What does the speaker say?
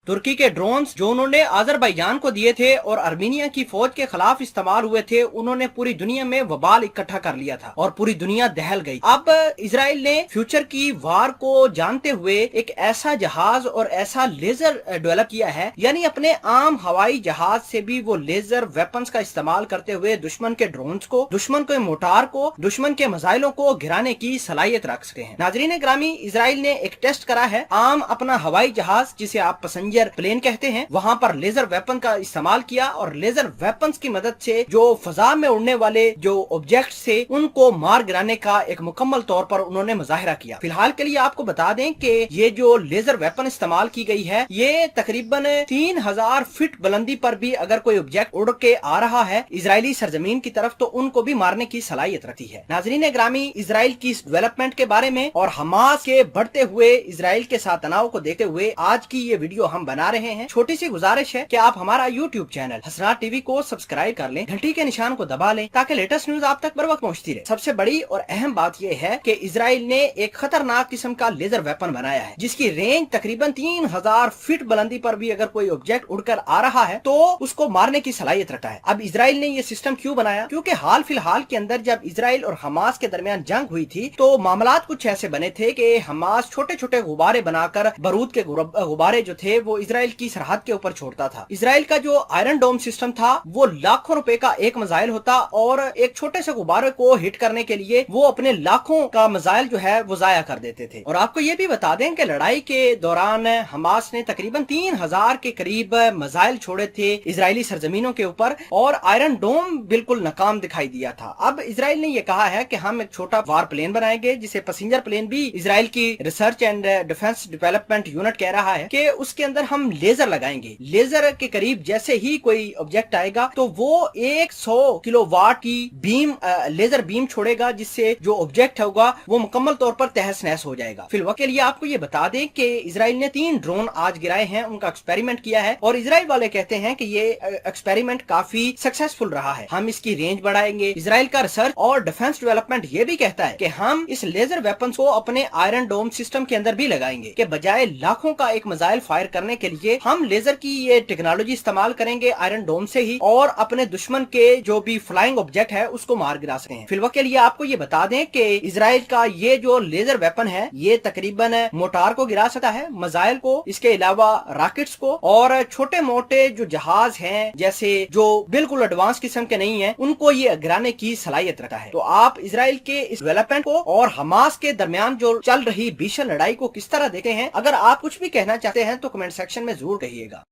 तुर्की के ड्रोन्स जो उन्होंने अजरबैजान को दिए थे और अर्मीनिया की फौज के खिलाफ इस्तेमाल हुए थे, उन्होंने पूरी दुनिया में वबाल इकट्ठा कर लिया था और पूरी दुनिया दहल गई। अब इजराइल ने फ्यूचर की वार को जानते हुए एक ऐसा जहाज और ऐसा लेजर डेवलप किया है, यानी अपने आम हवाई जहाज से भी वो लेजर वेपन्स का इस्तेमाल करते हुए दुश्मन के ड्रोन्स को, दुश्मन के मोटार को, दुश्मन के मिसाइलों को गिराने की सलाहियत रख सके हैं। नाजरीन ग्रामी, इजराइल ने एक टेस्ट करा है। आम अपना हवाई जहाज जिसे आप पैसेंजर प्लेन कहते हैं, वहां पर लेजर वेपन का इस्तेमाल किया और लेजर वेपन्स की मदद से जो फजा में उड़ने वाले जो ऑब्जेक्ट थे उनको मार गिराने का एक मुकम्मल तौर पर उन्होंने मुजाहिरा किया। फिलहाल के लिए आपको बता दें कि ये जो लेजर वेपन इस्तेमाल की गई है, ये तकरीबन 3000 फीट बुलंदी पर भी अगर कोई ऑब्जेक्ट उड़ के आ रहा है इजरायली सरजमीन की तरफ, तो उनको भी मारने की सलाहियत रखती है। नाजरीन ग्रामी, इजराइल की इस डेवलपमेंट के बारे में और हमास के बढ़ते हुए इजराइल के साथ तनाव को देखते हुए आज की ये वीडियो हम बना रहे हैं। छोटी सी गुजारिश है कि आप हमारा यूट्यूब चैनल हसनात टीवी को सब्सक्राइब कर लें, घंटी के निशान को दबा लें ताकि लेटेस्ट न्यूज आप तक बर वक्त पहुंचती रहे। सबसे बड़ी और अहम बात यह है कि इजराइल ने एक खतरनाक किस्म का लेजर वेपन बनाया है जिसकी रेंज तकरीबन 3000 फीट बुलंदी पर भी अगर कोई ऑब्जेक्ट उड़कर आ रहा है तो उसको मारने की सलाहियत रखता है। अब इजराइल ने ये सिस्टम क्यों बनाया? क्योंकि हाल फिलहाल के अंदर जब इजराइल और हमास के दरमियान जंग हुई थी तो मामलात कुछ ऐसे बने थे कि हमास छोटे छोटे गुब्बारे बनाकर बारूद के गुब्बारे जो थे वो इजराइल की सरहद के ऊपर छोड़ता था। इजराइल का जो आयरन डोम सिस्टम था वो लाखों रुपए का एक मिसाइल होता और एक छोटे से गुब्बारे को हिट करने के लिए वो अपने लाखों का मिसाइल जो है वो जाया कर देते थे। और आपको ये भी बता दें कि लड़ाई के दौरान हमास ने तकरीबन 3000 के करीब मिसाइल छोड़े थे इजरायली सरजमीनों के ऊपर और आयरन डोम बिल्कुल नाकाम दिखाई दिया था। अब इजराइल ने यह कहा है कि हम एक छोटा वार प्लेन बनाएंगे जिसे पैसेंजर प्लेन भी इजराइल की research and defence development unit कह रहा है कि उसके अंदर हम लेजर लगाएंगे। लेजर के करीब जैसे ही कोई ऑब्जेक्ट आएगा तो वो 100 किलोवाट की बीम लेजर बीम छोड़ेगा जिससे जो ऑब्जेक्ट होगा वो मुकम्मल तौर पर तहस नहस हो जाएगा। फिलहाल के लिए आपको ये बता दें कि इजराइल ने 3 ड्रोन आज गिराए हैं, उनका एक्सपेरिमेंट किया है और इजराइल वाले कहते हैं कि ये एक्सपेरिमेंट काफी सक्सेसफुल रहा है। हम इसकी रेंज बढ़ाएंगे। इजराइल का रिसर्च और डिफेंस डेवलपमेंट ये भी कहता है कि हम इस लेजर वेपन को अपने आयरन डोम सिस्टम के अंदर भी लगाएंगे कि बजाय लाखों का एक मिसाइल फायर करने के लिए हम लेजर की ये टेक्नोलॉजी इस्तेमाल करेंगे आयरन डोम से ही और अपने दुश्मन के जो भी फ्लाइंग ऑब्जेक्ट है उसको मार गिरा सके हैं। फिलहाल के लिए आपको ये बता दें कि इजराइल का ये जो लेजर वेपन है ये तकरीबन मोटार को गिरा सकता है, मिसाइल को, इसके अलावा रॉकेट्स को और छोटे मोटे जो जहाज हैं जैसे जो बिल्कुल एडवांस किस्म के नहीं है उनको ये गिराने की सलाहियत रखता है। तो आप इजराइल के इस डेवलपमेंट को और हमास के दरमियान जो चल रही भीषण लड़ाई को किस तरह देखते हैं? अगर आप कुछ भी कहना चाहते हैं तो कमेंट सेक्शन में जरूर कहिएगा।